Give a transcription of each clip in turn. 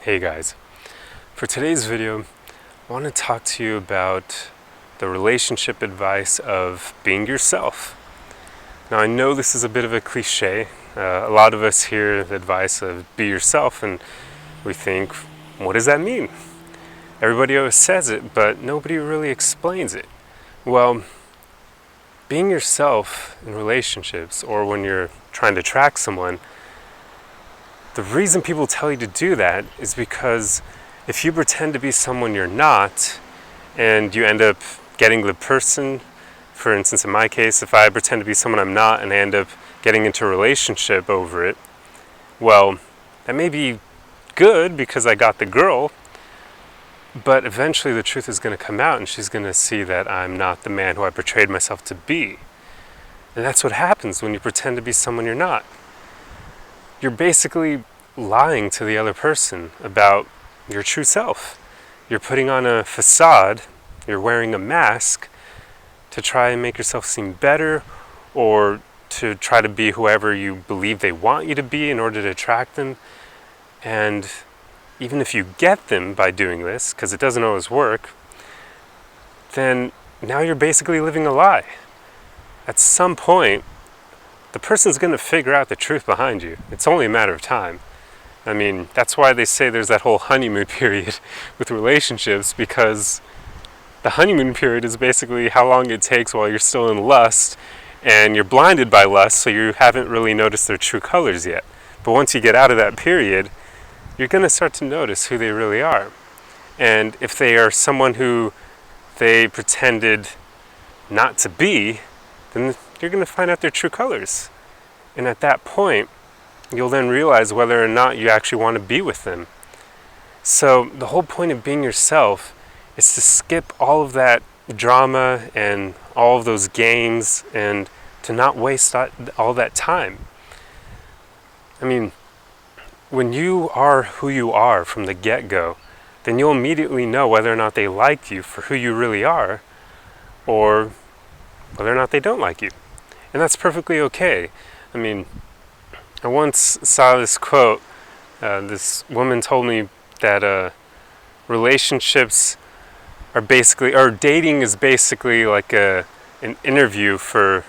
Hey guys, for today's video I want to talk to you about the relationship advice of being yourself. Now I know this is a bit of a cliche. A lot of us hear the advice of be yourself and we think, what does that mean? Everybody always says it, but nobody really explains it. Well, being yourself in relationships or when you're trying to attract someone, the reason people tell you to do that is because if you pretend to be someone you're not and you end up getting the person, for instance in my case, if I pretend to be someone I'm not and I end up getting into a relationship over it, well, that may be good because I got the girl, but eventually the truth is going to come out and she's going to see that I'm not the man who I portrayed myself to be. And that's what happens when you pretend to be someone you're not. You're basically lying to the other person about your true self. You're putting on a facade, you're wearing a mask to try and make yourself seem better or to try to be whoever you believe they want you to be in order to attract them. And even if you get them by doing this, because it doesn't always work, then now you're basically living a lie. At some point, the person's going to figure out the truth behind you. It's only a matter of time. I mean, that's why they say there's that whole honeymoon period with relationships, because the honeymoon period is basically how long it takes while you're still in lust and you're blinded by lust, so you haven't really noticed their true colors yet. But once you get out of that period, you're going to start to notice who they really are. And if they are someone who they pretended not to be, then you're going to find out their true colors. And at that point, you'll then realize whether or not you actually want to be with them. So the whole point of being yourself is to skip all of that drama and all of those games and to not waste all that time. I mean, when you are who you are from the get-go, then you'll immediately know whether or not they like you for who you really are or whether or not they don't like you. And that's perfectly okay. I mean, I once saw this quote. This woman told me that relationships are basically, or dating is basically like an interview for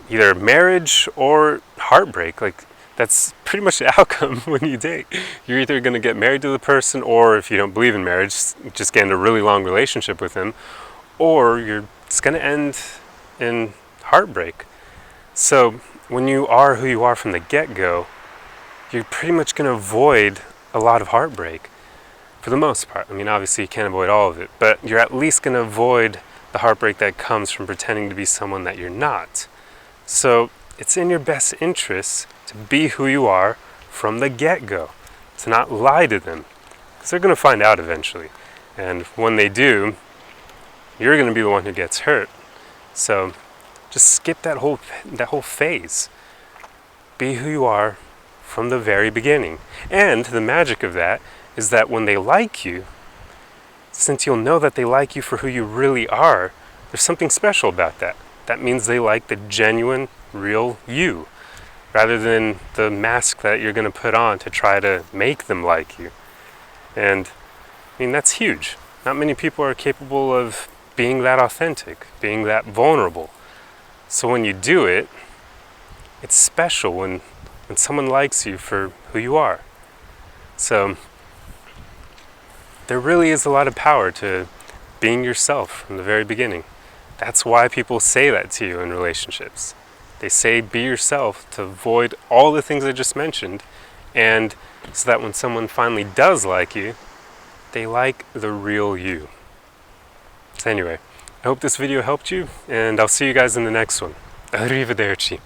either marriage or heartbreak. Like, that's pretty much the outcome when you date. You're either going to get married to the person, or if you don't believe in marriage, just get in a really long relationship with them, or it's going to end in heartbreak. So when you are who you are from the get-go, you're pretty much going to avoid a lot of heartbreak for the most part. I mean, obviously you can't avoid all of it, but you're at least going to avoid the heartbreak that comes from pretending to be someone that you're not. So it's in your best interest to be who you are from the get-go, to not lie to them, because they're going to find out eventually. And when they do, you're going to be the one who gets hurt. So just skip that whole phase. Be who you are from the very beginning. And the magic of that is that when they like you, since you'll know that they like you for who you really are, there's something special about that. That means they like the genuine, real you, rather than the mask that you're going to put on to try to make them like you. And I mean, that's huge. Not many people are capable of being that authentic, being that vulnerable. So when you do it, it's special when someone likes you for who you are. So there really is a lot of power to being yourself from the very beginning. That's why people say that to you in relationships. They say be yourself to avoid all the things I just mentioned, and so that when someone finally does like you, they like the real you. So anyway, I hope this video helped you, and I'll see you guys in the next one. Arrivederci.